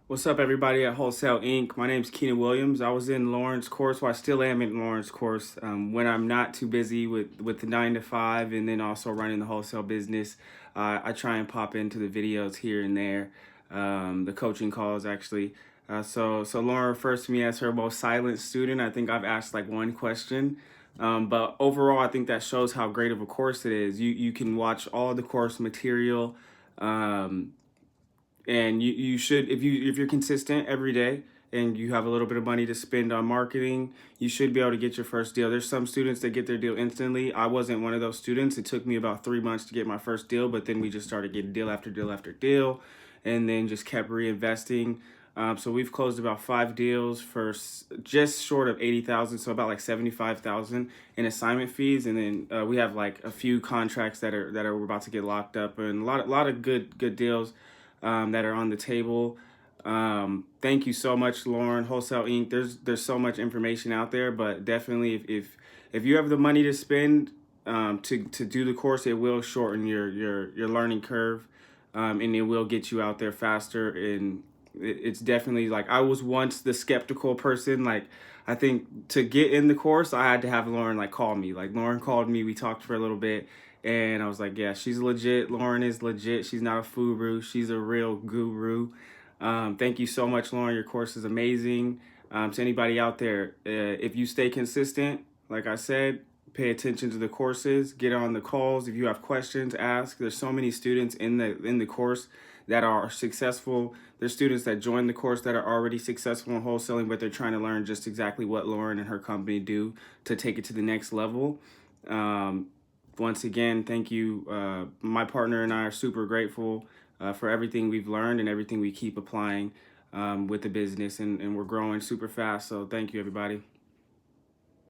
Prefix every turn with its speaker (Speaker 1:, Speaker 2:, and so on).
Speaker 1: What's up, everybody at Wholesale Inc. My name's Keenan Williams. I was in Lauren's course. Well, I still am in Lauren's course when I'm not too busy with the 9 to 5 and then also running the wholesale business. I try and pop into the videos here and there, the coaching calls actually. So Lauren refers to me as her most silent student. I think I've asked like one question. But overall, I think that shows how great of a course it is. You can watch all the course material. And you should, if you're consistent every day and you have a little bit of money to spend on marketing, you should be able to get your first deal. There's some students that get their deal instantly. I wasn't one of those students. It took me about 3 months to get my first deal, but then we just started getting deal after deal after deal, and then just kept reinvesting. So we've closed about 5 deals for just short of 80,000, so about like 75,000 in assignment fees, and then we have like a few contracts that are we're about to get locked up, and a lot of good deals that are on the table. Thank you so much, Lauren. Wholesale Inc. There's so much information out there, but definitely if you have the money to spend to do the course, it will shorten your learning curve, and it will get you out there faster. And it's definitely, like, I was once the skeptical person. Like, I think to get in the course, I had to have Lauren like call me. Like, Lauren called me, we talked for a little bit, and I was like, yeah, she's legit. Lauren is legit. She's not a furu. She's a real guru. Thank you so much, Lauren. Your course is amazing. To anybody out there, if you stay consistent, like I said, pay attention to the courses, get on the calls. If you have questions, ask. There's so many students in the course that are successful. There's students that join the course that are already successful in wholesaling, but they're trying to learn just exactly what Lauren and her company do to take it to the next level. Once again, thank you. My partner and I are super grateful for everything we've learned and everything we keep applying with the business, and we're growing super fast. So thank you, everybody.